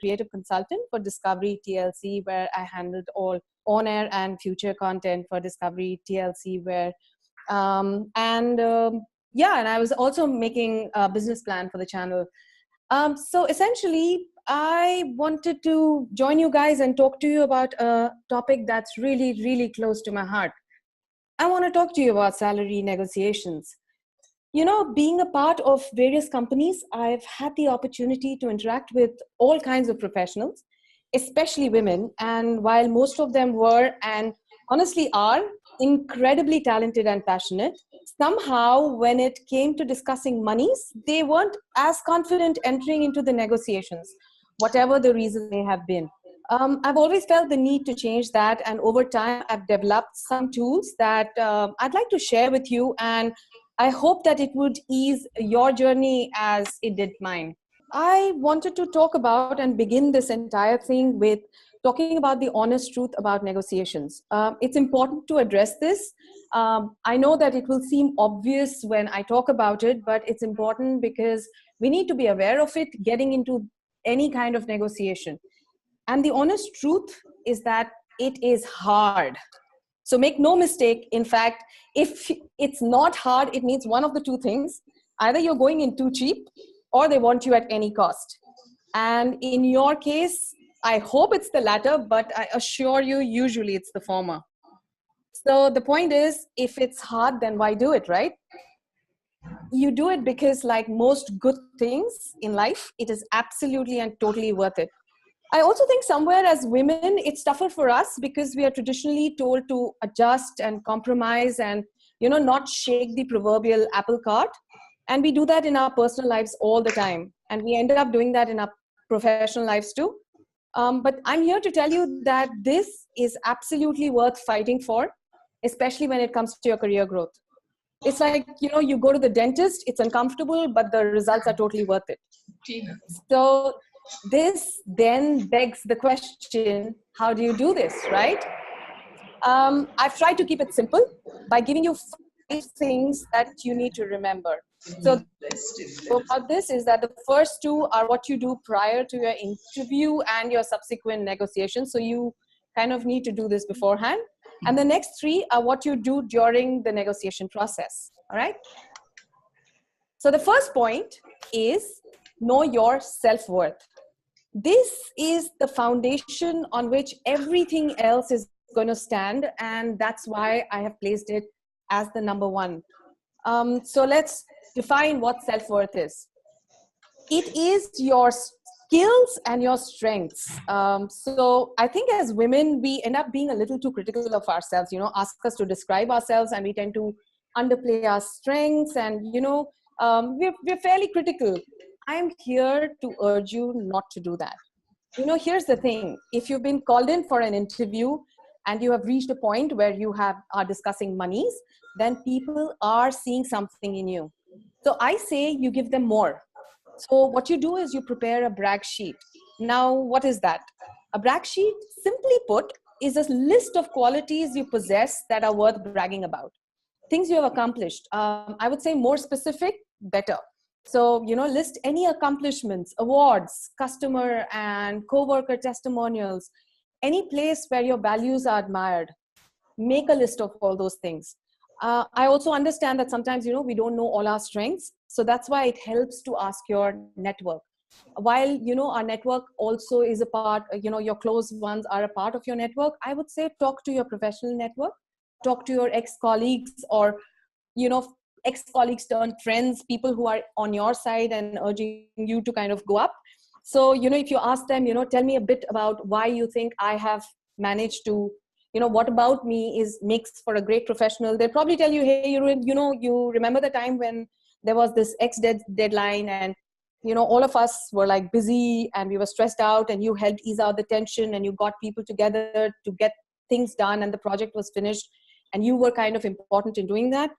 creative consultant for Discovery TLC, where I handled all on-air and future content for Discovery TLC, and I was also making a business plan for the channel. So essentially, I wanted to join you guys and talk to you about a topic that's really, really close to my heart. I want to talk to you about salary negotiations. You know, being a part of various companies, I've had the opportunity to interact with all kinds of professionals, especially women. And while most of them were, and honestly are, incredibly talented and passionate, somehow when it came to discussing monies, they weren't as confident entering into the negotiations, whatever the reason may have been. I've always felt the need to change that. And over time, I've developed some tools that I'd like to share with you. And I hope that it would ease your journey as it did mine. I wanted to talk about and begin this entire thing with talking about the honest truth about negotiations. It's important to address this. I know that it will seem obvious when I talk about it, but it's important because we need to be aware of it getting into any kind of negotiation. And the honest truth is that it is hard. So make no mistake. In fact, if it's not hard, it means one of the two things. Either you're going in too cheap or they want you at any cost. And in your case, I hope it's the latter, but I assure you, usually it's the former. So the point is, if it's hard, then why do it, right? You do it because, like most good things in life, it is absolutely and totally worth it. I also think somewhere as women, it's tougher for us because we are traditionally told to adjust and compromise and, not shake the proverbial apple cart. And we do that in our personal lives all the time. And we end up doing that in our professional lives too. But I'm here to tell you that this is absolutely worth fighting for, especially when it comes to your career growth. It's like, you go to the dentist, it's uncomfortable, but the results are totally worth it. So this then begs the question, how do you do this, right? I've tried to keep it simple by giving you 5 things that you need to remember. So about this is that the first 2 are what you do prior to your interview and your subsequent negotiations. So you kind of need to do this beforehand. And the next 3 are what you do during the negotiation process. All right. So the first point is know your self-worth. This is the foundation on which everything else is going to stand. And that's why I have placed it as the number 1. So let's define what self-worth is. It is your skills and your strengths. So I think as women, we end up being a little too critical of ourselves, ask us to describe ourselves and we tend to underplay our strengths and, we're fairly critical. I'm here to urge you not to do that. Here's the thing. If you've been called in for an interview and you have reached a point where you are discussing monies, then people are seeing something in you. So I say you give them more. So what you do is you prepare a brag sheet. Now, what is that? A brag sheet, simply put, is a list of qualities you possess that are worth bragging about. Things you have accomplished. I would say more specific, better. So, list any accomplishments, awards, customer and co-worker testimonials, any place where your values are admired. Make a list of all those things. I also understand that sometimes, we don't know all our strengths. So that's why it helps to ask your network. While, our network also is a part, your close ones are a part of your network, I would say talk to your professional network, talk to your ex-colleagues or, ex-colleagues turned friends, people who are on your side and urging you to kind of go up. So, if you ask them, tell me a bit about why you think I have managed to, what about me makes for a great professional. They'll probably tell you, hey, you remember the time when there was this X deadline and, all of us were like busy and we were stressed out and you helped ease out the tension and you got people together to get things done and the project was finished and you were kind of important in doing that.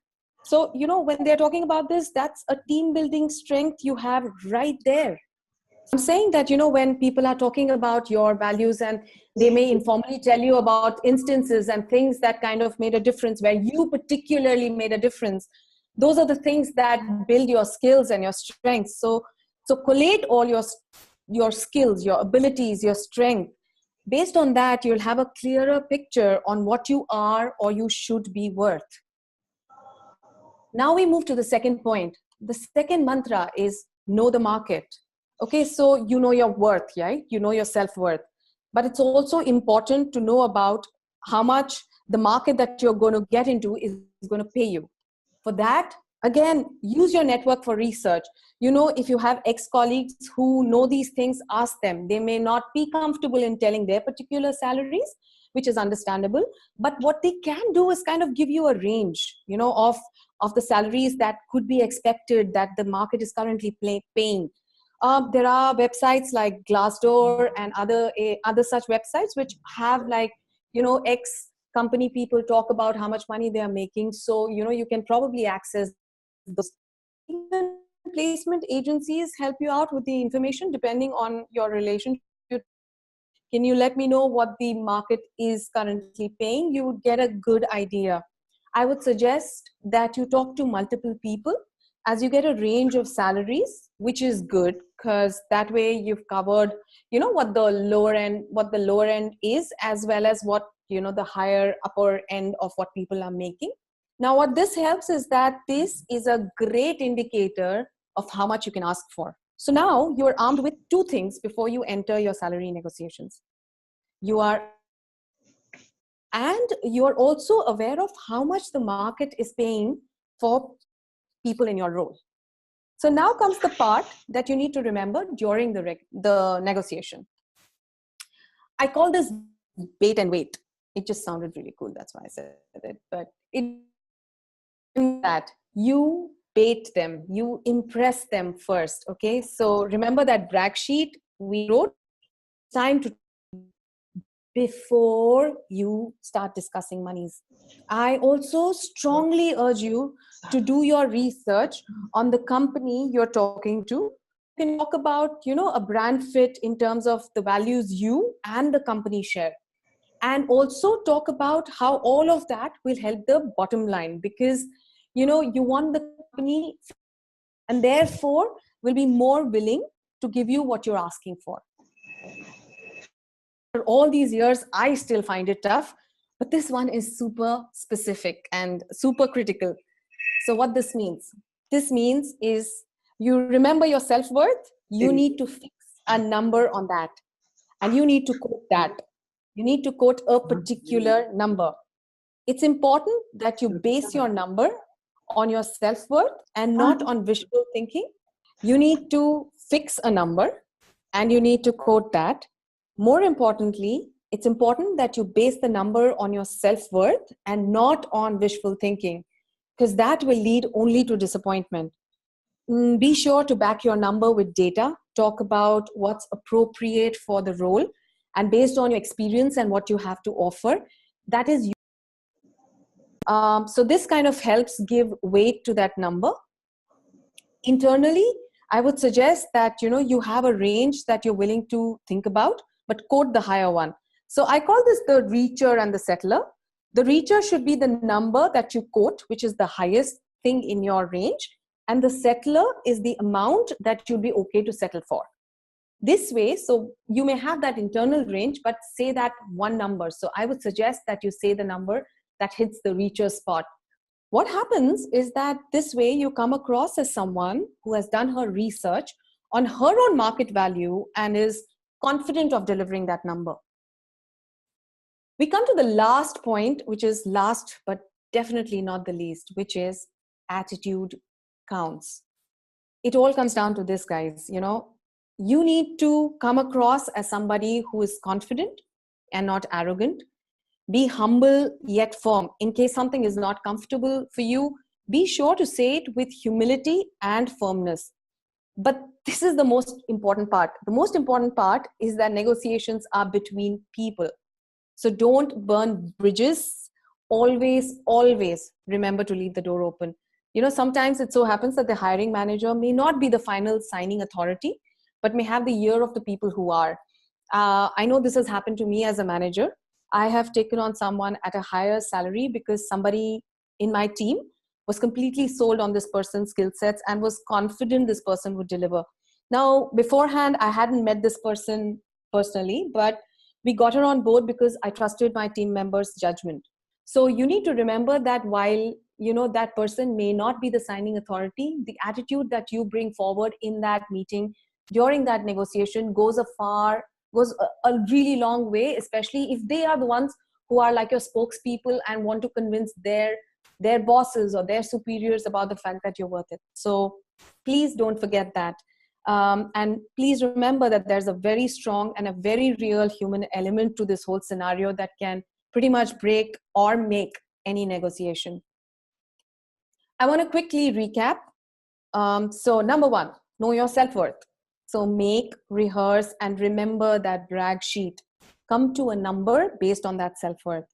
So, when they're talking about this, that's a team building strength you have right there. I'm saying that, when people are talking about your values and they may informally tell you about instances and things that kind of made a difference, where you particularly made a difference, those are the things that build your skills and your strengths. So collate all your your skills, your abilities, your strength. Based on that, you'll have a clearer picture on what you are or you should be worth. Now we move to the second point. The second mantra is know the market. Okay, so you know your worth, right? You know your self-worth. But it's also important to know about how much the market that you're going to get into is going to pay you. For that, again, use your network for research. You know, if you have ex-colleagues who know these things, ask them. They may not be comfortable in telling their particular salaries, which is understandable. But what they can do is kind of give you a range, you know, of the salaries that could be expected that the market is currently paying. There are websites like Glassdoor and other such websites which have, like, you know, ex company people talk about how much money they are making. So, you know, you can probably access those. Even placement agencies help you out with the information depending on your relationship. Can you let me know what the market is currently paying? You would get a good idea. I would suggest that you talk to multiple people as you get a range of salaries, which is good because that way you've covered, you know, what the lower end is, as well as what, you know, the higher upper end of what people are making. Now, what this helps is that this is a great indicator of how much you can ask for. So now you're armed with two things before you enter your salary negotiations. You are, and you're also aware of how much the market is paying for people in your role. So now comes the part that you need to remember during the negotiation. I call this bait and wait. It just sounded really cool. That's why I said it. But it that you bait them, you impress them first. Okay. So remember that brag sheet we wrote. Time to, before you start discussing monies. I also strongly urge you to do your research on the company you're talking to. You can talk about, you know, a brand fit in terms of the values you and the company share. And also talk about how all of that will help the bottom line, because, you know, you want the company and therefore will be more willing to give you what you're asking for. For all these years, I still find it tough, but this one is super specific and super critical. So what this means? This means is you remember your self-worth, you need to fix a number on that, and you need to quote that. You need to quote a particular number. It's important that you base your number on your self-worth and not on wishful thinking. You need to fix a number and you need to quote that. More importantly, it's important that you base the number on your self-worth and not on wishful thinking, because that will lead only to disappointment. Be sure to back your number with data. Talk about what's appropriate for the role, and based on your experience and what you have to offer, that is so this kind of helps give weight to that number. Internally, I would suggest that, you know, you have a range that you're willing to think about, but quote the higher one. So I call this the reacher and the settler. The reacher should be the number that you quote, which is the highest thing in your range. And the settler is the amount that you'll be okay to settle for. This way, so you may have that internal range, but say that one number. So I would suggest that you say the number that hits the reacher spot. What happens is that this way you come across as someone who has done her research on her own market value and is confident of delivering that number. We come to the last point, which is last but definitely not the least, which is attitude counts. It all comes down to this, guys. You know, you need to come across as somebody who is confident and not arrogant. Be humble yet firm. In case something is not comfortable for you, be sure to say it with humility and firmness. But this is the most important part. The most important part is that negotiations are between people. So don't burn bridges. Always, always remember to leave the door open. You know, sometimes it so happens that the hiring manager may not be the final signing authority, but may have the ear of the people who are. I know this has happened to me as a manager. I have taken on someone at a higher salary because somebody in my team was completely sold on this person's skill sets and was confident this person would deliver. Now, beforehand, I hadn't met this person personally, but we got her on board because I trusted my team members' judgment. So you need to remember that while that person may not be the signing authority, the attitude that you bring forward in that meeting during that negotiation goes a really long way, especially if they are the ones who are like your spokespeople and want to convince their bosses or their superiors about the fact that you're worth it. So please don't forget that. And please remember that there's a very strong and a very real human element to this whole scenario that can pretty much break or make any negotiation. I want to quickly recap. So number one, know your self-worth. So make, rehearse, and remember that brag sheet. Come to a number based on that self-worth.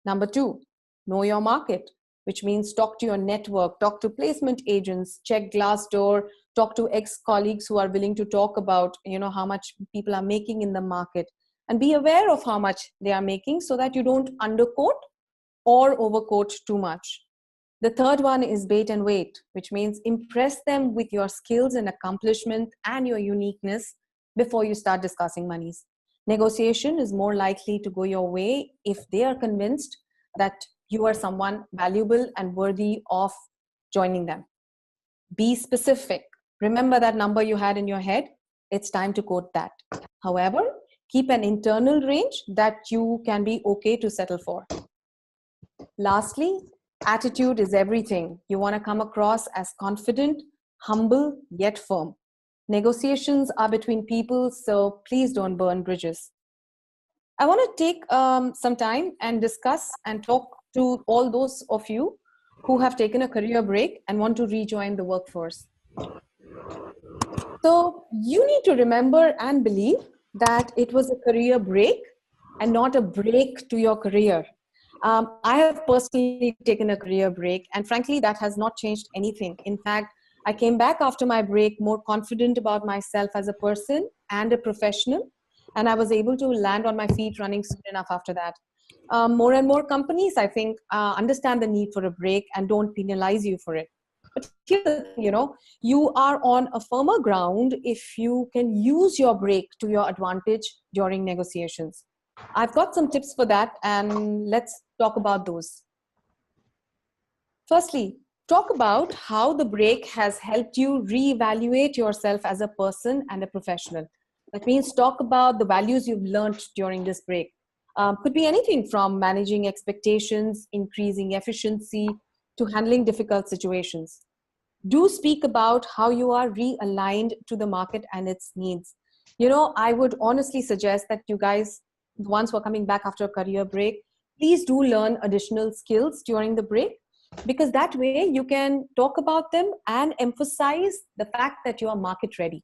Number two, know your market, which means talk to your network, talk to placement agents, check Glassdoor, talk to ex-colleagues who are willing to talk about, how much people are making in the market, and be aware of how much they are making so that you don't underquote or overquote too much. The third one is bait and wait, which means impress them with your skills and accomplishment and your uniqueness before you start discussing monies. Negotiation is more likely to go your way if they are convinced that you are someone valuable and worthy of joining them. Be specific. Remember that number you had in your head. It's time to quote that. However, keep an internal range that you can be okay to settle for. Lastly, attitude is everything. You want to come across as confident, humble, yet firm. Negotiations are between people, so please don't burn bridges. I want to take some time and discuss and talk to all those of you who have taken a career break and want to rejoin the workforce. So you need to remember and believe that it was a career break and not a break to your career. I have personally taken a career break, and frankly, that has not changed anything. In fact, I came back after my break more confident about myself as a person and a professional, and I was able to land on my feet running soon enough after that. More and more companies, I think, understand the need for a break and don't penalize you for it. But here's the thing, you are on a firmer ground if you can use your break to your advantage during negotiations. I've got some tips for that, and let's talk about those. Firstly, talk about how the break has helped you reevaluate yourself as a person and a professional. That means talk about the values you've learned during this break. Could be anything from managing expectations, increasing efficiency, to handling difficult situations. Do speak about how you are realigned to the market and its needs. I would honestly suggest that you guys, the ones who are coming back after a career break, please do learn additional skills during the break, because that way you can talk about them and emphasize the fact that you are market ready.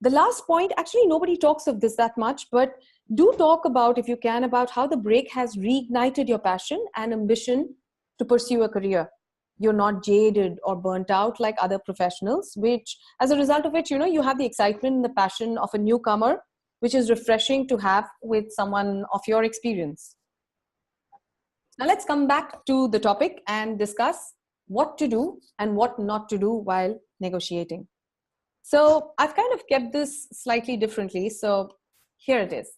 The last point, actually nobody talks of this that much, but do talk about, if you can, about how the break has reignited your passion and ambition to pursue a career. You're not jaded or burnt out like other professionals, which as a result of which, you have the excitement and the passion of a newcomer, which is refreshing to have with someone of your experience. Now let's come back to the topic and discuss what to do and what not to do while negotiating. So I've kind of kept this slightly differently. So here it is.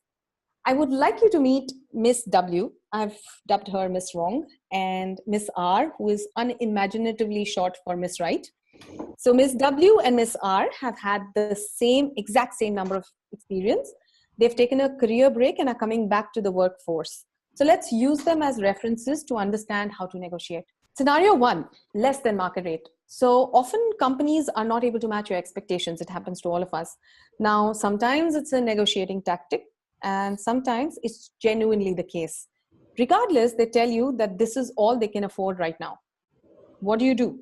I would like you to meet Miss W. I've dubbed her Miss Wrong, and Miss R, who is unimaginatively short for Miss Right. So Miss W and Miss R have had the exact same number of experience. They've taken a career break and are coming back to the workforce. So let's use them as references to understand how to negotiate. Scenario one, less than market rate. So often companies are not able to match your expectations. It happens to all of us. Now, sometimes it's a negotiating tactic, and sometimes it's genuinely the case. Regardless, they tell you that this is all they can afford right now. What do you do?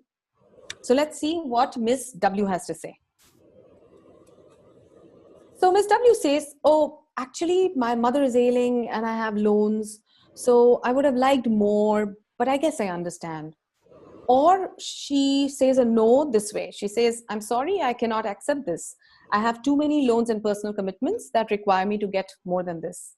So let's see what Miss W has to say. So Miss W says, oh, actually my mother is ailing and I have loans. So I would have liked more, but I guess I understand. Or she says a no this way. She says, I'm sorry, I cannot accept this. I have too many loans and personal commitments that require me to get more than this.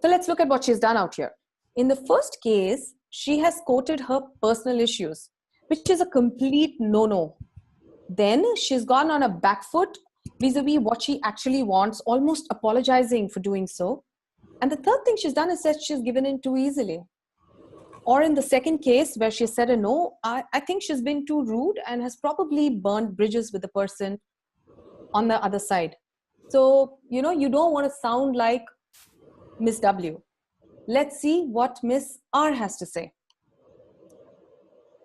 So let's look at what she's done out here. In the first case, she has quoted her personal issues, which is a complete no-no. Then she's gone on a back foot vis-a-vis what she actually wants, almost apologizing for doing so. And the third thing she's done is that she's given in too easily. Or in the second case where she said a no, I think she's been too rude and has probably burned bridges with the person on the other side. So, you don't want to sound like Miss W. Let's see what Miss R has to say.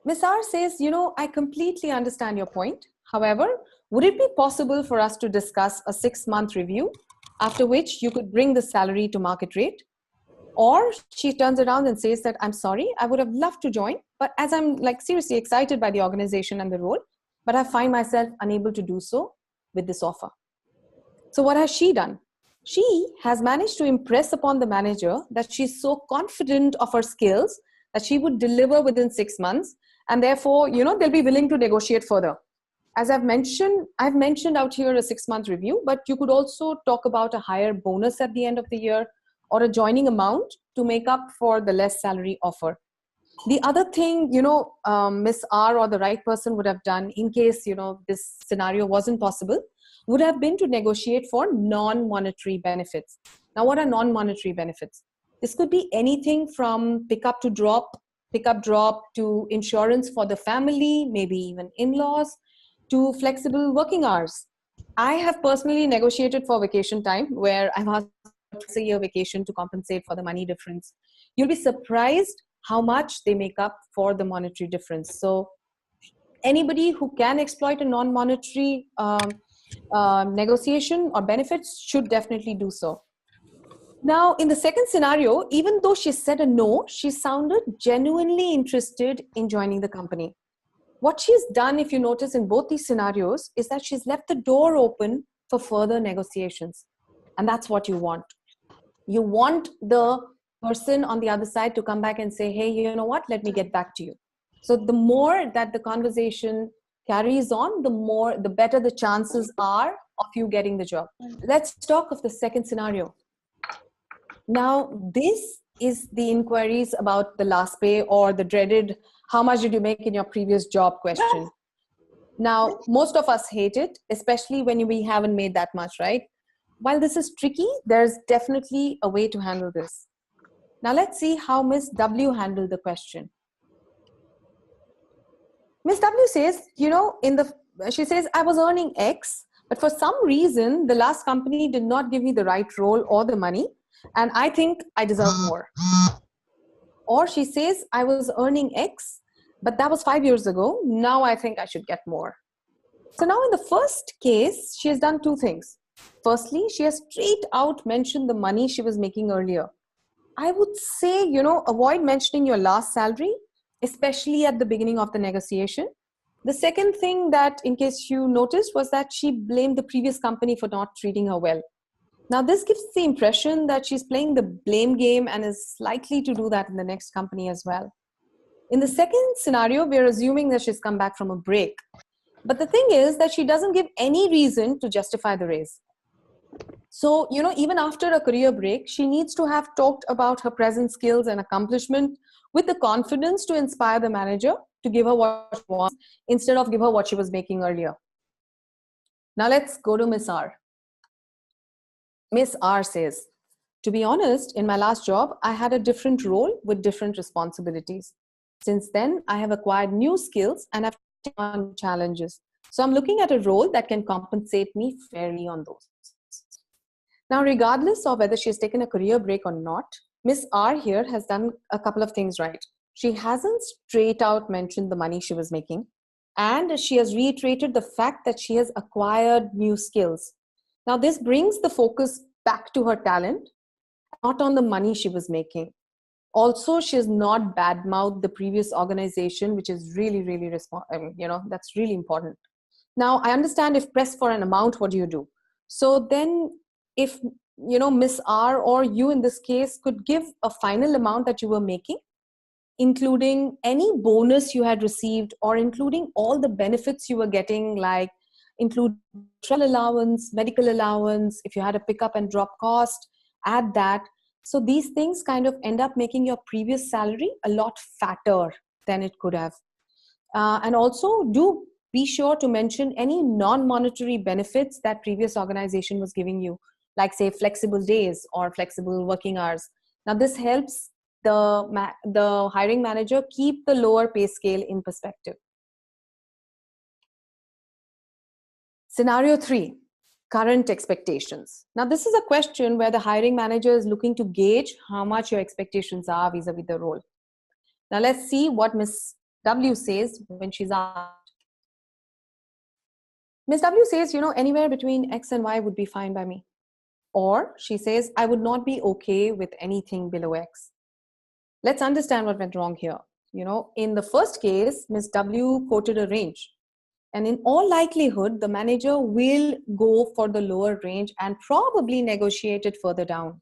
Miss R says, I completely understand your point. However, would it be possible for us to discuss a 6-month review, after which you could bring the salary to market rate? Or she turns around and says that, I'm sorry, I would have loved to join, but as I'm seriously excited by the organization and the role, but I find myself unable to do so with this offer. So what has she done? She has managed to impress upon the manager that she's so confident of her skills that she would deliver within 6 months. And therefore, they'll be willing to negotiate further. As I've mentioned out here a 6-month review, but you could also talk about a higher bonus at the end of the year or a joining amount to make up for the less salary offer. The other thing, Miss R or the right person would have done in case, this scenario wasn't possible, would have been to negotiate for non-monetary benefits. Now, what are non-monetary benefits? This could be anything from pickup drop to insurance for the family, maybe even in-laws, to flexible working hours. I have personally negotiated for vacation time where I've asked for a year vacation to compensate for the money difference. You'll be surprised how much they make up for the monetary difference. So anybody who can exploit a non-monetary negotiation or benefits should definitely do so. Now, in the second scenario, even though she said a no, she sounded genuinely interested in joining the company. What she's done, if you notice in both these scenarios, is that she's left the door open for further negotiations. And that's what you want. You want the person on the other side to come back and say, hey, you know what, let me get back to you. So the more that the conversation carries on, the better the chances are of you getting the job. Let's talk of the second scenario. Now, this is the inquiries about the last pay or the dreaded, how much did you make in your previous job question. Now, most of us hate it, especially when we haven't made that much, right? While this is tricky, there's definitely a way to handle this. Now, let's see how Miss W handled the question. Miss W says, she says, I was earning X, but for some reason, the last company did not give me the right role or the money, and I think I deserve more. Or she says, I was earning X, but that was 5 years ago. Now I think I should get more. So now in the first case, she has done two things. Firstly, she has straight out mentioned the money she was making earlier. I would say, avoid mentioning your last salary, especially at the beginning of the negotiation. The second thing that, in case you noticed, was that she blamed the previous company for not treating her well. Now, this gives the impression that she's playing the blame game and is likely to do that in the next company as well. In the second scenario, we're assuming that she's come back from a break. But the thing is that she doesn't give any reason to justify the raise. So, even after a career break, she needs to have talked about her present skills and accomplishment with the confidence to inspire the manager to give her what she wants instead of give her what she was making earlier. Now, let's go to Miss R. Miss R says, to be honest, in my last job, I had a different role with different responsibilities. Since then, I have acquired new skills and have taken on challenges. So I'm looking at a role that can compensate me fairly on those. Now, regardless of whether she's taken a career break or not, Miss R here has done a couple of things right. She hasn't straight out mentioned the money she was making, and she has reiterated the fact that she has acquired new skills. Now, this brings the focus back to her talent, not on the money she was making. Also, she has not badmouthed the previous organization, which is really, really, that's really important. Now, I understand if pressed for an amount, what do you do? So then if, Miss R or you in this case could give a final amount that you were making, including any bonus you had received or including all the benefits you were getting, like include travel allowance, medical allowance, if you had a pickup and drop cost, add that. So these things kind of end up making your previous salary a lot fatter than it could have. And also do be sure to mention any non-monetary benefits that previous organization was giving you, like say flexible days or flexible working hours. Now this helps the hiring manager keep the lower pay scale in perspective. Scenario 3, current expectations. Now this is a question where the hiring manager is looking to gauge how much your expectations are vis-a-vis the role. Now let's see what Miss W says when she's asked. Miss W says, anywhere between X and Y would be fine by me. Or she says, I would not be okay with anything below X. Let's understand what went wrong here. In the first case, Miss W quoted a range. And in all likelihood, the manager will go for the lower range and probably negotiate it further down.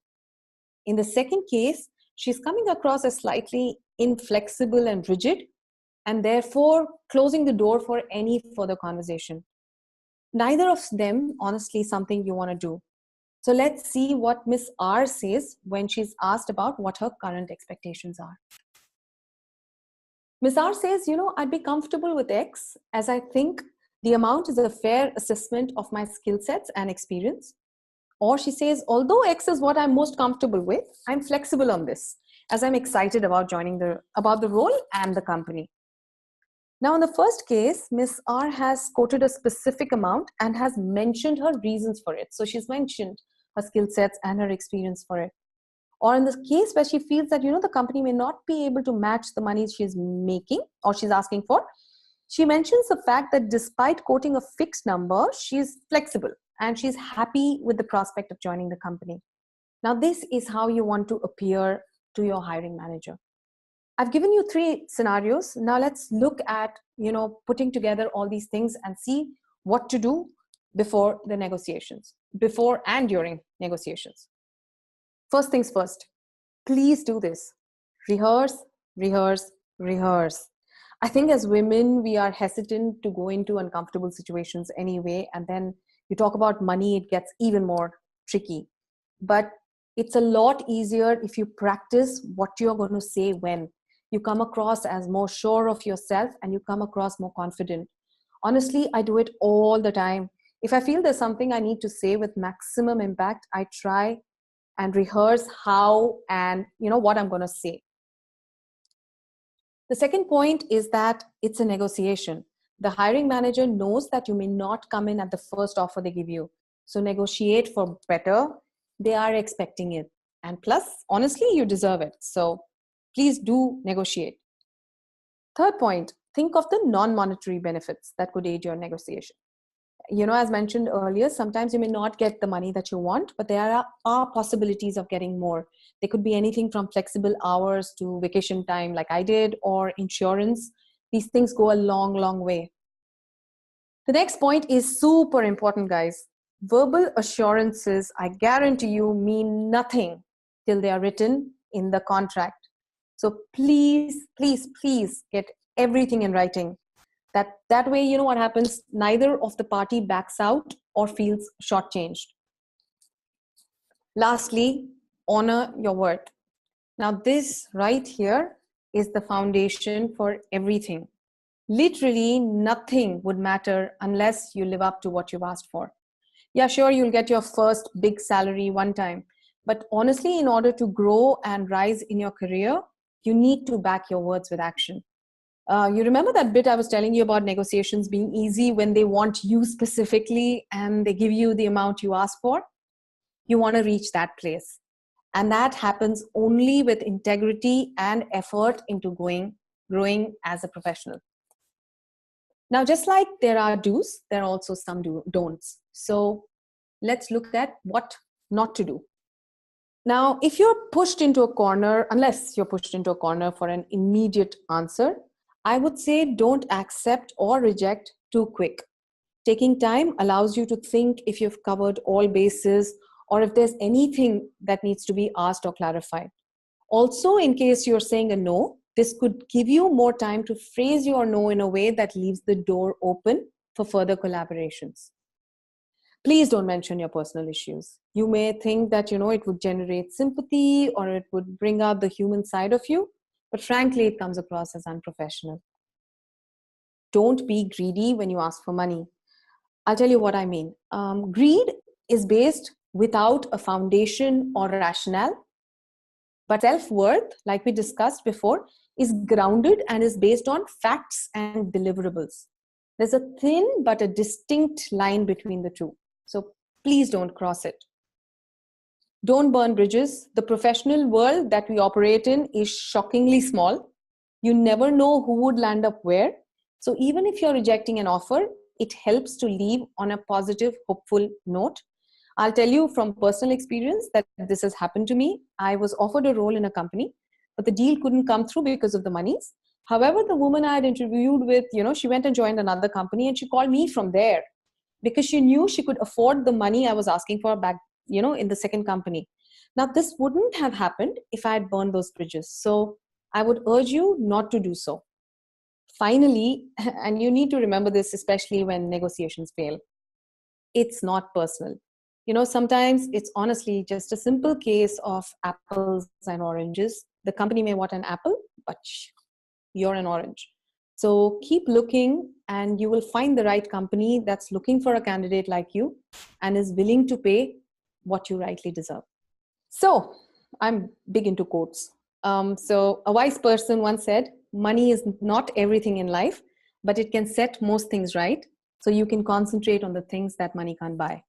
In the second case, she's coming across as slightly inflexible and rigid, and therefore closing the door for any further conversation. Neither of them, honestly, something you want to do. So let's see what Miss R says when she's asked about what her current expectations are. Miss R says, I'd be comfortable with X as I think the amount is a fair assessment of my skill sets and experience. Or she says, although X is what I'm most comfortable with, I'm flexible on this as I'm excited about about the role and the company. Now, in the first case, Miss R has quoted a specific amount and has mentioned her reasons for it. So she's mentioned her skill sets and her experience for it. Or in the case where she feels that, the company may not be able to match the money she's making or she's asking for, she mentions the fact that despite quoting a fixed number, she's flexible and she's happy with the prospect of joining the company. Now, this is how you want to appear to your hiring manager. I've given you 3 scenarios. Now let's look at, putting together all these things and see what to do before the negotiations, before and during negotiations. First things first, please do this. Rehearse, rehearse, rehearse. I think as women, we are hesitant to go into uncomfortable situations anyway. And then you talk about money, it gets even more tricky. But it's a lot easier if you practice what you're going to say when. You come across as more sure of yourself and you come across more confident. Honestly, I do it all the time. If I feel there's something I need to say with maximum impact, I try and rehearse how and what I'm going to say. The second point is that it's a negotiation. The hiring manager knows that you may not come in at the first offer they give you. So negotiate for better. They are expecting it. And plus, honestly, you deserve it. So please do negotiate. Third point, think of the non-monetary benefits that could aid your negotiation. As mentioned earlier, sometimes you may not get the money that you want, but there are possibilities of getting more. They could be anything from flexible hours to vacation time like I did, or insurance. These things go a long, long way. The next point is super important, guys. Verbal assurances, I guarantee you, mean nothing till they are written in the contract. So please, please, please get everything in writing. That way, what happens? Neither of the party backs out or feels shortchanged. Lastly, honor your word. Now, this right here is the foundation for everything. Literally, nothing would matter unless you live up to what you've asked for. Yeah, sure, you'll get your first big salary one time. But honestly, in order to grow and rise in your career, you need to back your words with action. You remember that bit I was telling you about negotiations being easy when they want you specifically and they give you the amount you ask for? You want to reach that place. And that happens only with integrity and effort into growing as a professional. Now, just like there are do's, there are also some don'ts. So let's look at what not to do. Now, if you're pushed into a corner, unless you're pushed into a corner for an immediate answer, I would say don't accept or reject too quick. Taking time allows you to think if you've covered all bases or if there's anything that needs to be asked or clarified. Also, in case you're saying a no, this could give you more time to phrase your no in a way that leaves the door open for further collaborations. Please don't mention your personal issues. You may think that, it would generate sympathy or it would bring out the human side of you, but frankly, it comes across as unprofessional. don't be greedy when you ask for money. I'll tell you what I mean. Greed is based without a foundation or rationale, but self-worth, like we discussed before, is grounded and is based on facts and deliverables. There's a thin but a distinct line between the two. So please don't cross it. Don't burn bridges. The professional world that we operate in is shockingly small. You never know who would land up where. So even if you're rejecting an offer, it helps to leave on a positive, hopeful note. I'll tell you from personal experience that this has happened to me. I was offered a role in a company, but the deal couldn't come through because of the monies. However, the woman I had interviewed with, she went and joined another company, and she called me from there because she knew she could afford the money I was asking for back, in the second company. Now, this wouldn't have happened if I had burned those bridges. So I would urge you not to do so. Finally, and you need to remember this, especially when negotiations fail, it's not personal. Sometimes it's honestly just a simple case of apples and oranges. The company may want an apple, but you're an orange. So keep looking, and you will find the right company that's looking for a candidate like you and is willing to pay what you rightly deserve. So I'm big into quotes. So a wise person once said, money is not everything in life, but it can set most things right. So you can concentrate on the things that money can't buy.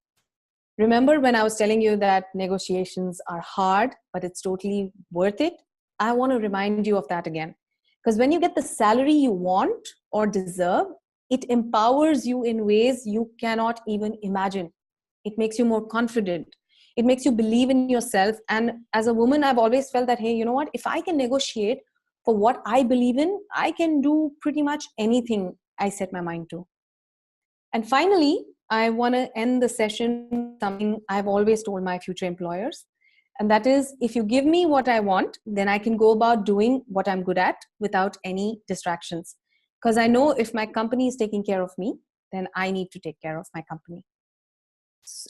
Remember when I was telling you that negotiations are hard, but it's totally worth it? I want to remind you of that again. Because when you get the salary you want or deserve, it empowers you in ways you cannot even imagine. It makes you more confident. It makes you believe in yourself. And as a woman, I've always felt that, hey, you know what? If I can negotiate for what I believe in, I can do pretty much anything I set my mind to. And finally, I want to end the session with something I've always told my future employers. And that is, if you give me what I want, then I can go about doing what I'm good at without any distractions. Because I know if my company is taking care of me, then I need to take care of my company.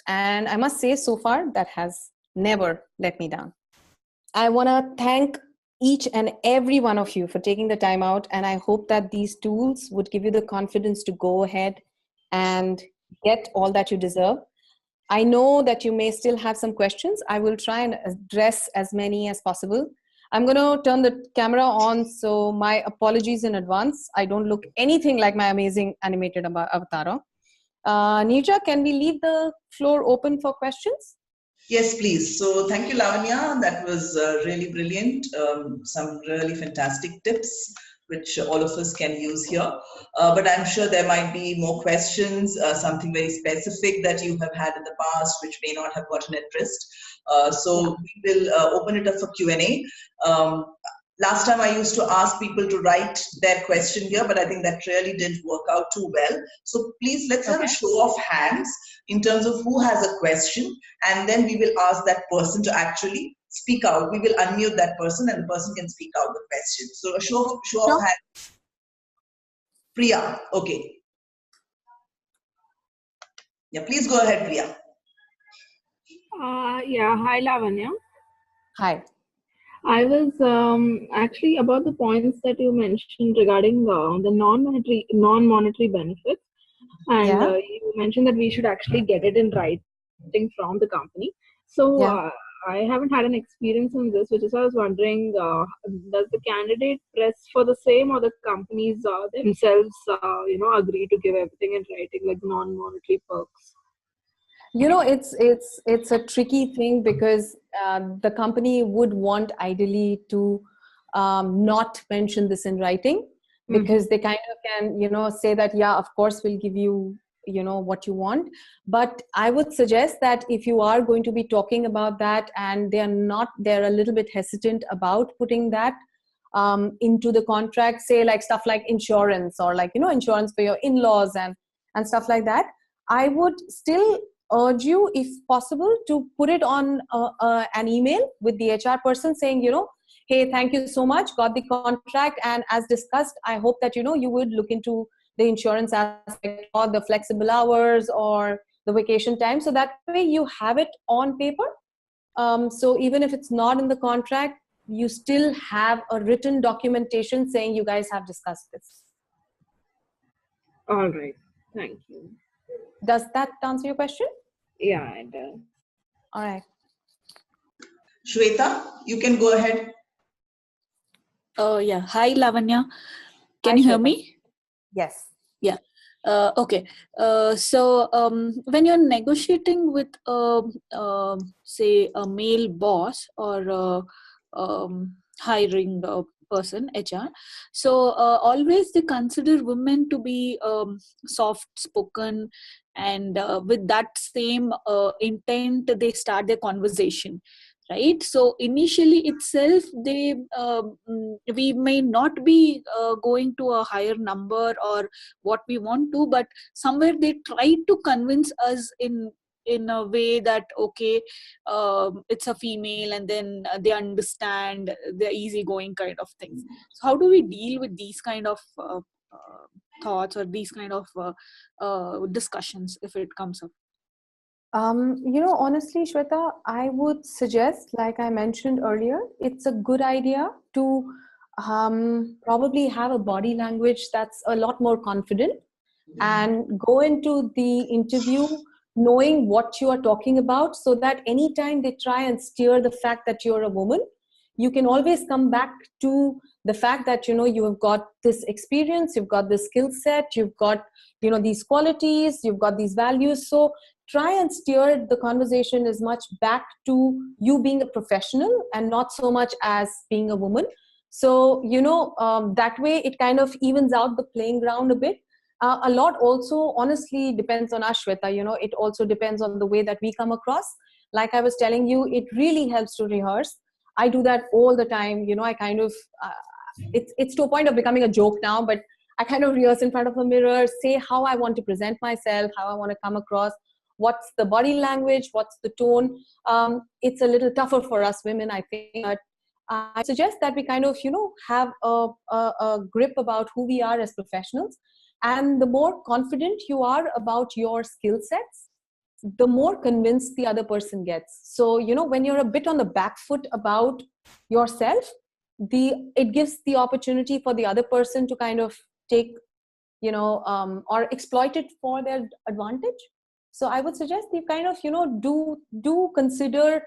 And I must say, so far, that has never let me down. I want to thank each and every one of you for taking the time out. And I hope that these tools would give you the confidence to go ahead and get all that you deserve. I know that you may still have some questions. I will try and address as many as possible. I'm going to turn the camera on, so my apologies in advance. I don't look anything like my amazing animated avatar. Neerja, can we leave the floor open for questions? Yes, please. So thank you, Lavanya. That was really brilliant. Some really fantastic tips, which all of us can use here. But I'm sure there might be more questions, something very specific that you have had in the past, which may not have gotten addressed. So we will open it up for Q&A. Last time I used to ask people to write their question here, but I think that really didn't work out too well. So please, let's have a show of hands in terms of who has a question, and then we will ask that person to actually speak out. We will unmute that person and the person can speak out the question. So a show of hands. Priya, okay. Yeah, please go ahead, Priya. Yeah, hi Lavanya. Hi. I was actually about the points that you mentioned regarding the non-monetary benefits, and you mentioned that we should actually get it in writing from the company. So I haven't had an experience in this, which is I was wondering, does the candidate press for the same, or the companies themselves, agree to give everything in writing, like non-monetary perks? It's a tricky thing because the company would want ideally to not mention this in writing, because they kind of can, say that, yeah, of course we'll give you, what you want. But I would suggest that if you are going to be talking about that and they're a little bit hesitant about putting that into the contract, say like stuff like insurance, or like, insurance for your in-laws and stuff like that, I would still urge you, if possible, to put it on an email with the HR person saying, hey, thank you so much, got the contract, and as discussed, I hope that, you would look into the insurance aspect, or the flexible hours, or the vacation time. So that way you have it on paper. So even if it's not in the contract, you still have a written documentation saying you guys have discussed this. All right. Thank you. Does that answer your question? Yeah, it does. All right. Shweta, you can go ahead. Yeah. Hi, Lavanya. Can Hi, you hear Shweta. me? Yes. Yeah. Okay. So when you're negotiating with, say, a male boss or hiring a person, HR, so always they consider women to be soft-spoken, and with that same intent, they start their conversation. Right, so initially itself we may not be going to a higher number or what we want to, but somewhere they try to convince us in a way that okay, it's a female, and then they understand the easygoing kind of things. So how do we deal with these kind of thoughts or these kind of discussions if it comes up? Honestly, Shweta, I would suggest, like I mentioned earlier, it's a good idea to probably have a body language that's a lot more confident and go into the interview knowing what you are talking about, so that anytime they try and steer the fact that you're a woman, you can always come back to the fact that you have got this experience, you've got this skill set, you've got these qualities, you've got these values. So try and steer the conversation as much back to you being a professional and not so much as being a woman. So that way it kind of evens out the playing ground a bit. A lot also honestly depends on us, Shweta. It also depends on the way that we come across. Like I was telling you, it really helps to rehearse. I do that all the time. I kind of it's to a point of becoming a joke now, but I kind of rehearse in front of a mirror, say how I want to present myself, how I want to come across, what's the body language, what's the tone. It's a little tougher for us women, I think, but I suggest that we kind of have a grip about who we are as professionals. And the more confident you are about your skill sets, the more convinced the other person gets. So when you're a bit on the back foot about yourself, it gives the opportunity for the other person to kind of take or exploit it for their advantage. So I would suggest you kind of do consider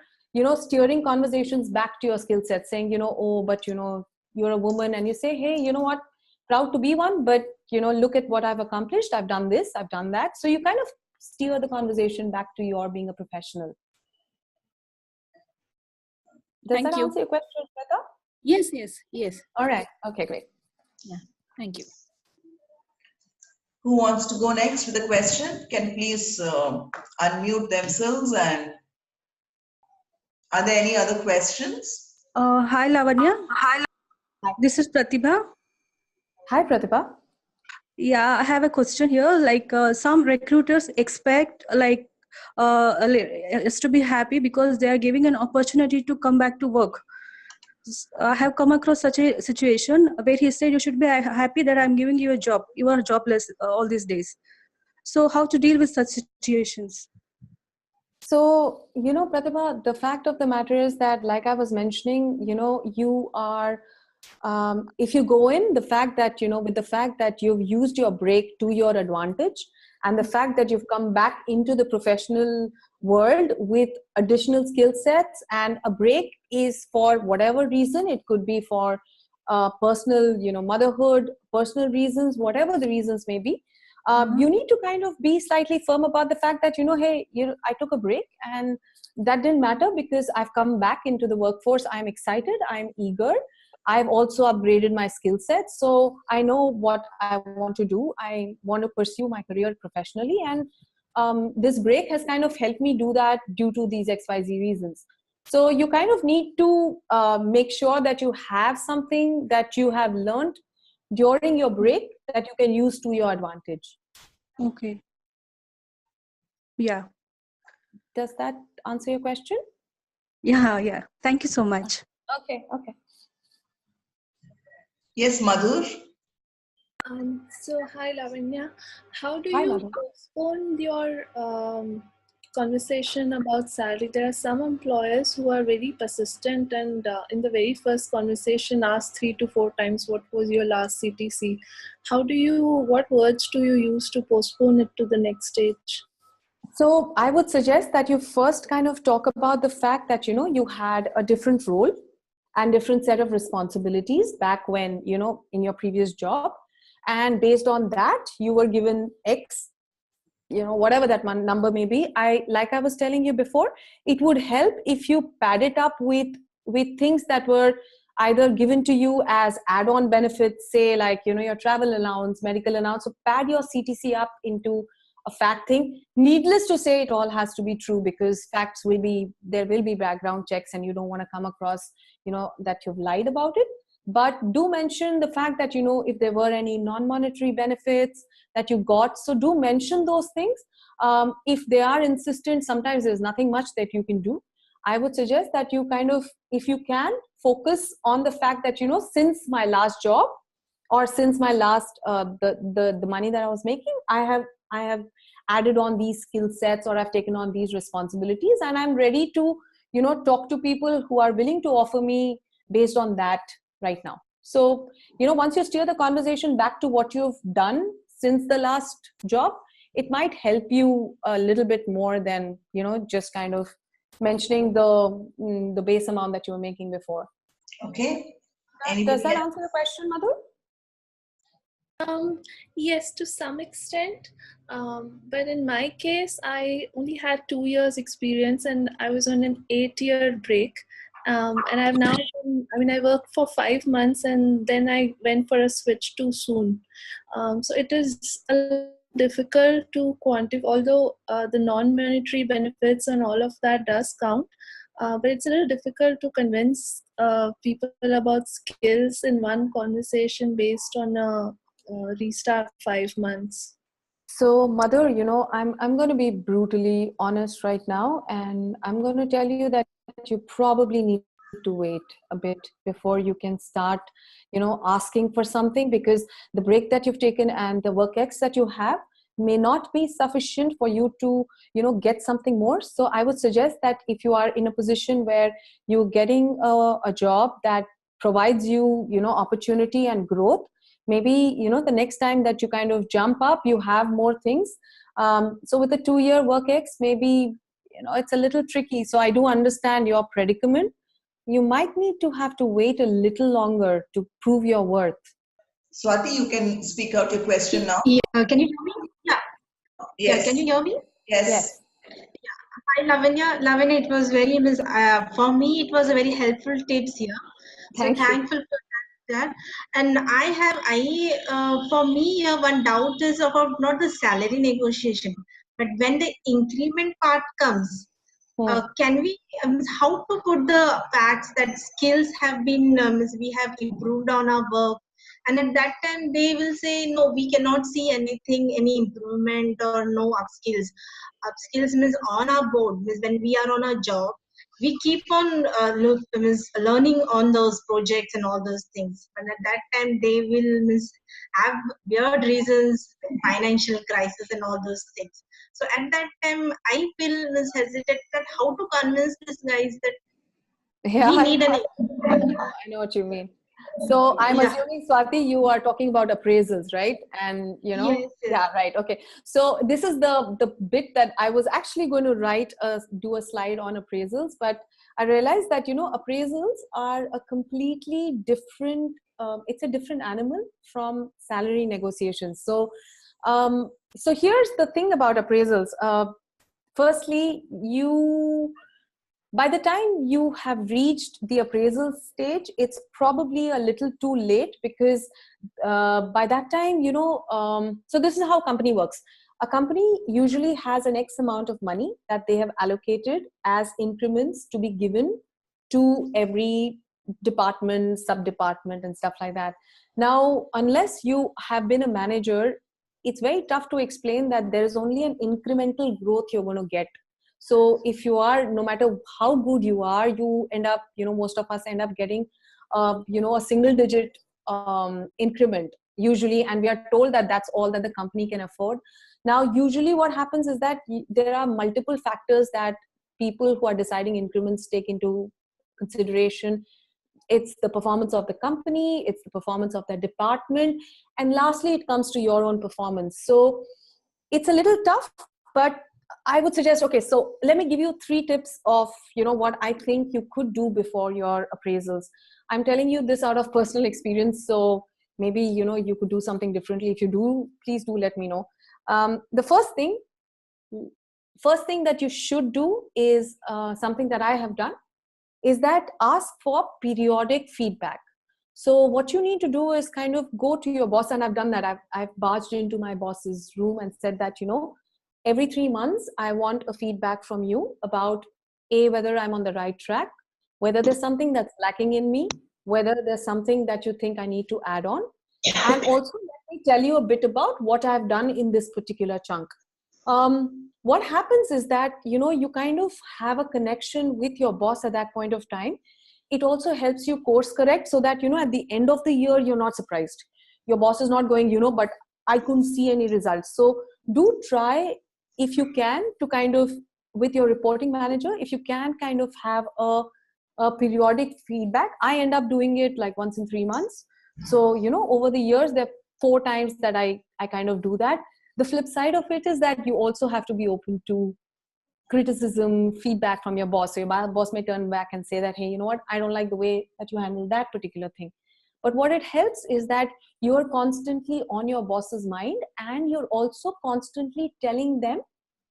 steering conversations back to your skill set, saying oh, but you're a woman, and you say, hey, you know what, proud to be one, but look at what I've accomplished, I've done this, I've done that. So you kind of steer the conversation back to your being a professional. Does Thank that you. answer your question, Shweta? Yes. All right. Okay, great. Yeah. Thank you. Who wants to go next with a question can please unmute themselves. And are there any other questions? Hi Lavanya, Hi. this is Pratibha. Hi, Pratibha. Yeah, I have a question here. Like some recruiters expect us to be happy because they are giving an opportunity to come back to work. I have come across such a situation where he said you should be happy that I'm giving you a job. You are jobless all these days. So how to deal with such situations? So, Pratibha, the fact of the matter is that, like I was mentioning, you are, if you go in, the fact that, with the fact that you've used your break to your advantage, and the fact that you've come back into the professional world with additional skill sets, and a break is for whatever reason, it could be for personal, motherhood, personal reasons, whatever the reasons may be. You need to kind of be slightly firm about the fact that hey, I took a break, and that didn't matter because I've come back into the workforce. I'm excited, I'm eager, I've also upgraded my skill set, so I know what I want to do. I want to pursue my career professionally, and this break has kind of helped me do that due to these XYZ reasons. So you kind of need to make sure that you have something that you have learned during your break that you can use to your advantage. Okay. Yeah. Does that answer your question? Yeah. Thank you so much. Okay. Yes, Madhur. So hi Lavanya, how do Hi, you Madhu. postpone your conversation about salary, there are some employers who are very persistent and in the very first conversation ask 3 to 4 times what was your last CTC. What words do you use to postpone it to the next stage? So I would suggest that you first kind of talk about the fact that, you had a different role and different set of responsibilities back when, in your previous job. And based on that, you were given X, whatever that number may be. Like I was telling you before, it would help if you pad it up with things that were either given to you as add-on benefits, say like, your travel allowance, medical allowance. So pad your CTC up into a fact thing. Needless to say, it all has to be true, because there will be background checks and you don't want to come across, that you've lied about it. But do mention the fact that, if there were any non-monetary benefits that you got. So do mention those things. If they are insistent, sometimes there's nothing much that you can do. I would suggest that you kind of, if you can, focus on the fact that, since my last job, or since my last, the money that I was making, I have added on these skill sets, or I've taken on these responsibilities, and I'm ready to, talk to people who are willing to offer me based on that right now. So, once you steer the conversation back to what you've done since the last job, it might help you a little bit more than, just kind of mentioning the base amount that you were making before. Okay. Does that answer the question, Madhu? Yes, to some extent. But in my case, I only had 2 years experience and I was on an 8-year break. And I've now I worked for 5 months and then I went for a switch too soon. So it is a little difficult to quantify, although the non-monetary benefits and all of that does count. But it's a little difficult to convince people about skills in one conversation based on a restart 5 months. So, Mother, I'm going to be brutally honest right now, and I'm going to tell you that you probably need to wait a bit before you can start, asking for something, because the break that you've taken and the work X that you have may not be sufficient for you to, get something more. So I would suggest that if you are in a position where you're getting a job that provides you, opportunity and growth, maybe, the next time that you kind of jump up, you have more things. So with a 2-year work X, maybe, it's a little tricky. So I do understand your predicament. You might need to have to wait a little longer to prove your worth. Swati, you can speak out your question now. Yeah, can you hear me? Yeah. Yes. Yeah, can you hear me? Yes. Hi, Lavanya. Lavanya, it was for me, it was a very helpful tips here. Thank you. Thankful for that. And for me, one doubt is about not the salary negotiation, but when the increment part comes, can we, how to put the facts that skills have been, we have improved on our work, and at that time they will say, no, we cannot see anything, any improvement or no upskills. Upskills means on our board, means when we are on our job, we keep on learning on those projects and all those things. And at that time they will have weird reasons, financial crisis and all those things. So at that time, I feel hesitant that how to convince these guys that we need an. I know what you mean. So I'm assuming, Swati, you are talking about appraisals, right? And Yes. Yeah, right. Okay. So this is the bit that I was actually going to do a slide on appraisals, but I realized that appraisals are a completely different. It's a different animal from salary negotiations. So here's the thing about appraisals. Firstly, by the time you have reached the appraisal stage, it's probably a little too late, because by that time, so this is how company works. A company usually has an X amount of money that they have allocated as increments to be given to every department, sub-department and stuff like that. Now, unless you have been a manager, it's very tough to explain that there is only an incremental growth you're going to get. So if you are, no matter how good you are, you end up, most of us end up getting, a single digit increment usually. And we are told that that's all that the company can afford. Now, usually what happens is that there are multiple factors that people who are deciding increments take into consideration. It's the performance of the company, it's the performance of the department, and lastly, it comes to your own performance. So it's a little tough, but I would suggest, okay, so let me give you 3 tips of, what I think you could do before your appraisals. I'm telling you this out of personal experience, so maybe, you could do something differently. If you do, please do let me know. The first thing that you should do is something that I have done, is that ask for periodic feedback. So what you need to do is kind of go to your boss, and I've done that. I've barged into my boss's room and said that, every 3 months, I want a feedback from you about whether I'm on the right track, whether there's something that's lacking in me, whether there's something that you think I need to add on. And also let me tell you a bit about what I've done in this particular chunk. What happens is that, you kind of have a connection with your boss at that point of time. It also helps you course correct so that, at the end of the year, you're not surprised. Your boss is not going, but I couldn't see any results. So do try, if you can, to kind of, with your reporting manager, if you can kind of have a periodic feedback. I end up doing it like once in 3 months. So, over the years, there are 4 times that I kind of do that. The flip side of it is that you also have to be open to criticism, feedback from your boss. So your boss may turn back and say that, hey, you know what, I don't like the way that you handle that particular thing. But what it helps is that you're constantly on your boss's mind, and you're also constantly telling them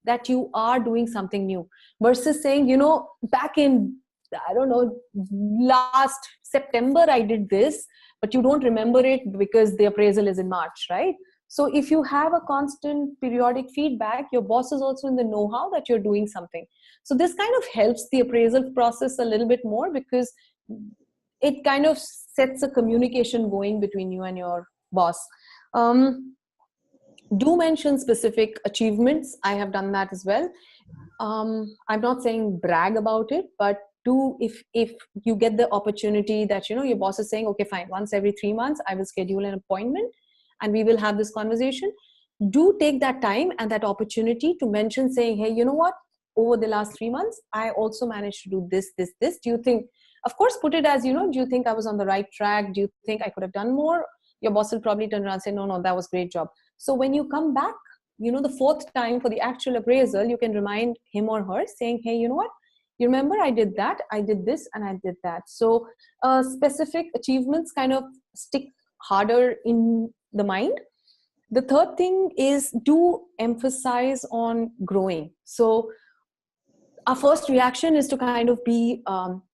that you are doing something new, versus saying, back in, I don't know, last September I did this, but you don't remember it because the appraisal is in March, right? So if you have a constant periodic feedback, your boss is also in the know-how that you're doing something. So this kind of helps the appraisal process a little bit more, because it kind of sets a communication going between you and your boss. Do mention specific achievements. I have done that as well. I'm not saying brag about it, but do, if you get the opportunity that, your boss is saying, okay, fine, once every 3 months, I will schedule an appointment and we will have this conversation. Do take that time and that opportunity to mention, saying, hey, you know what, over the last 3 months, I also managed to do this. Do you think, of course, put it as, do you think I was on the right track? Do you think I could have done more? Your boss will probably turn around and say, no, that was a great job. So when you come back, the 4th time for the actual appraisal, you can remind him or her, saying, hey, you know what, you remember I did that, I did this, and I did that. So specific achievements kind of stick harder in the mind. The 3rd thing is, do emphasize on growing. So our first reaction is to kind of be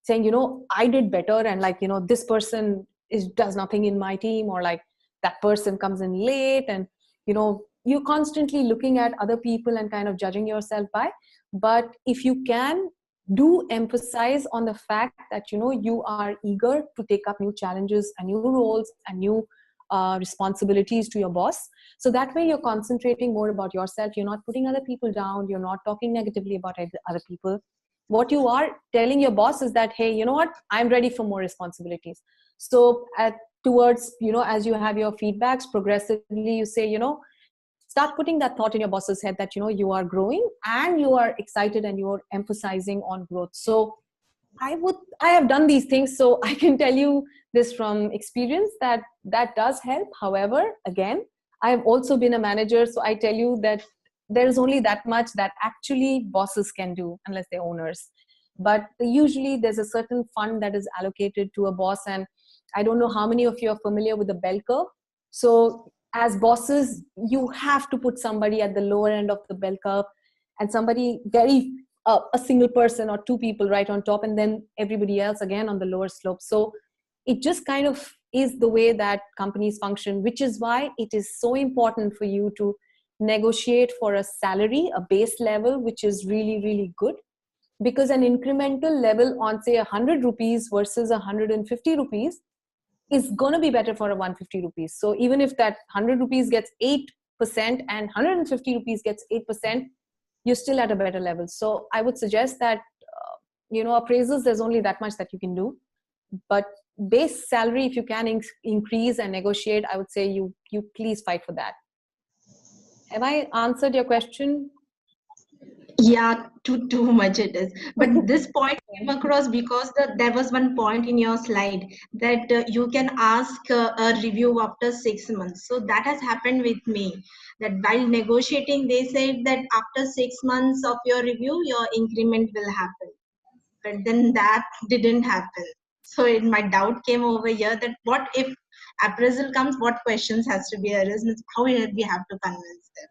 saying, I did better, and like, this person does nothing in my team, or like that person comes in late, and you're constantly looking at other people and kind of judging yourself by. But if you can, do emphasize on the fact that you are eager to take up new challenges and new roles and new responsibilities to your boss. So that way you're concentrating more about yourself. You're not putting other people down. You're not talking negatively about other people. What you are telling your boss is that, hey, you know what, I'm ready for more responsibilities. So towards, as you have your feedbacks, progressively you say, start putting that thought in your boss's head that, you are growing and you are excited and you're emphasizing on growth. So I have done these things, so I can tell you this from experience that does help. However, again, I have also been a manager, so I tell you that there is only that much that actually bosses can do unless they're owners. But usually there's a certain fund that is allocated to a boss, and I don't know how many of you are familiar with the bell curve. So as bosses, you have to put somebody at the lower end of the bell curve, and somebody a single person or 2 people right on top, and then everybody else again on the lower slope. So it just kind of is the way that companies function, which is why it is so important for you to negotiate for a salary, a base level, which is really, really good. Because an incremental level on, say, 100 rupees versus 150 rupees is going to be better for a 150 rupees. So even if that 100 rupees gets 8% and 150 rupees gets 8%, you're still at a better level. So I would suggest that, appraisals, there's only that much that you can do. But base salary, if you can increase and negotiate, I would say you please fight for that. Have I answered your question? Yeah, too much it is. But this point came across because there was one point in your slide that you can ask a review after 6 months. So that has happened with me. That while negotiating, they said that after 6 months of your review, your increment will happen. But then that didn't happen. So my doubt came over here that what if appraisal comes, what questions has to be raised, how we have to convince them.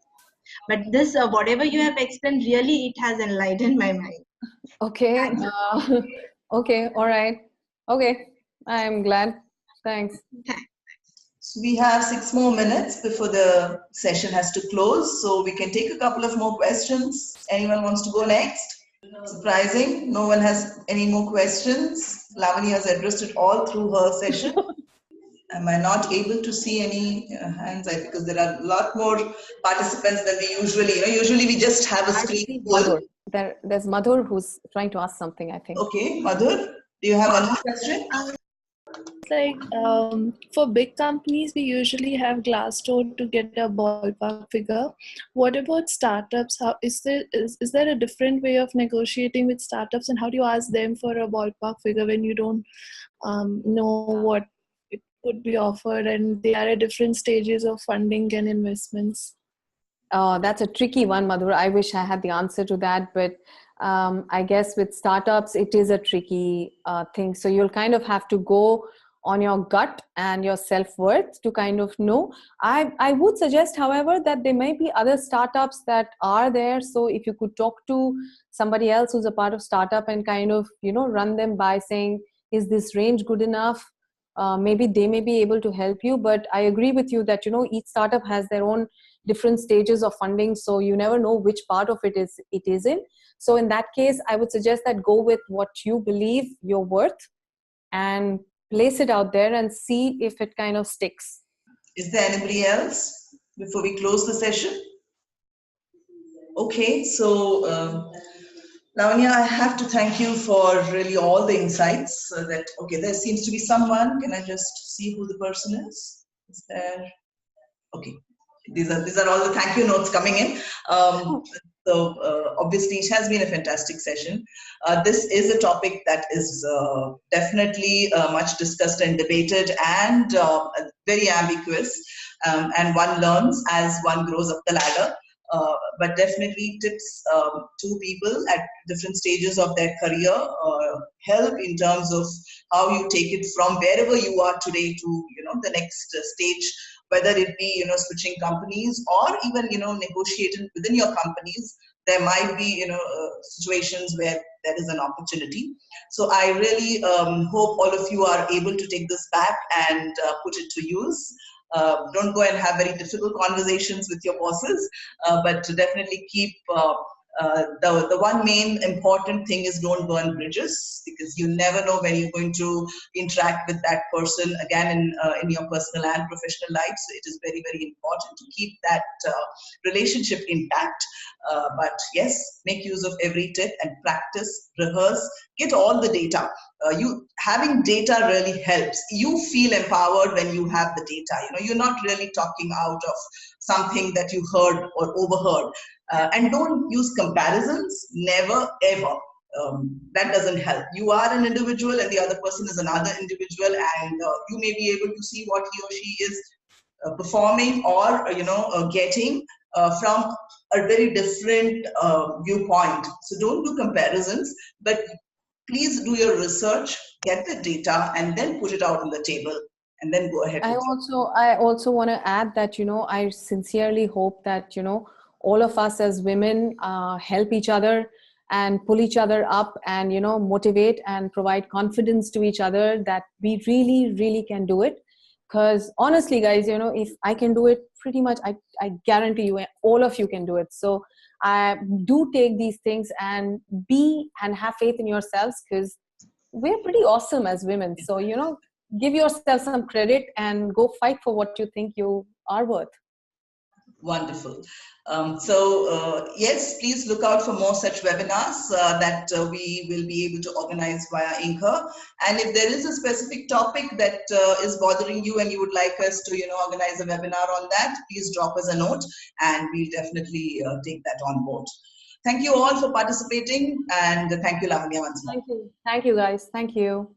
But this, whatever you have explained, really it has enlightened my mind. Okay. Okay. All right. Okay. I'm glad. Thanks. So we have 6 more minutes before the session has to close. So we can take a couple of more questions. Anyone wants to go next? Surprising. No one has any more questions. Lavanya has addressed it all through her session. Am I not able to see any hands? Because there are a lot more participants than we usually, usually we just have a screen full. Madhur. There's Madhur who's trying to ask something, I think. Okay, Madhur, do you have another question? Like for big companies, we usually have Glassdoor to get a ballpark figure. What about startups? How is there a different way of negotiating with startups, and how do you ask them for a ballpark figure when you don't know what it could be offered, and they are at different stages of funding and investments? That's a tricky one, Madhur. I wish I had the answer to that, but I guess with startups, it is a tricky thing. So you'll kind of have to go on your gut and your self-worth to kind of know. I would suggest, however, that there may be other startups that are there. So if you could talk to somebody else who's a part of startup and kind of, run them by saying, is this range good enough? Maybe they may be able to help you. But I agree with you that, each startup has their own different stages of funding. So you never know which part of it is in. So in that case, I would suggest that go with what you believe you're worth and place it out there and see if it kind of sticks. Is there anybody else before we close the session? Okay, so Lavanya, I have to thank you for really all the insights. Okay, there seems to be someone. Can I just see who the person is? Is there? Okay, these are all the thank you notes coming in. Obviously, it has been a fantastic session. This is a topic that is definitely much discussed and debated and very ambiguous. And one learns as one grows up the ladder. But definitely tips to people at different stages of their career help in terms of how you take it from wherever you are today to the next stage, whether it be switching companies or even negotiating within your companies. There might be situations where there is an opportunity. So I really hope all of you are able to take this back and put it to use. Don't go and have very difficult conversations with your bosses, but to definitely keep the one main important thing is don't burn bridges, because you never know when you're going to interact with that person again in your personal and professional life. So it is very, very important to keep that relationship intact. But yes, make use of every tip and practice, rehearse, get all the data. Having data really helps. You feel empowered when you have the data. You're not really talking out of something that you heard or overheard. And don't use comparisons, never ever. That doesn't help. You are an individual and the other person is another individual, and you may be able to see what he or she is performing or getting from a very different viewpoint. So don't do comparisons, but please do your research, get the data, and then put it out on the table, and then go ahead. I also want to add that I sincerely hope that all of us as women help each other and pull each other up and motivate and provide confidence to each other that we really, really can do it. Because honestly, guys, if I can do it, pretty much I guarantee you all of you can do it. So I do take these things and have faith in yourselves, because we're pretty awesome as women. So give yourself some credit and go fight for what you think you are worth. Wonderful. Yes, please look out for more such webinars that we will be able to organize via Inkher. And if there is a specific topic that is bothering you and you would like us to, organize a webinar on that, please drop us a note and we'll definitely take that on board. Thank you all for participating, and thank you, Lavanya, once more. Thank you. Thank you, guys. Thank you.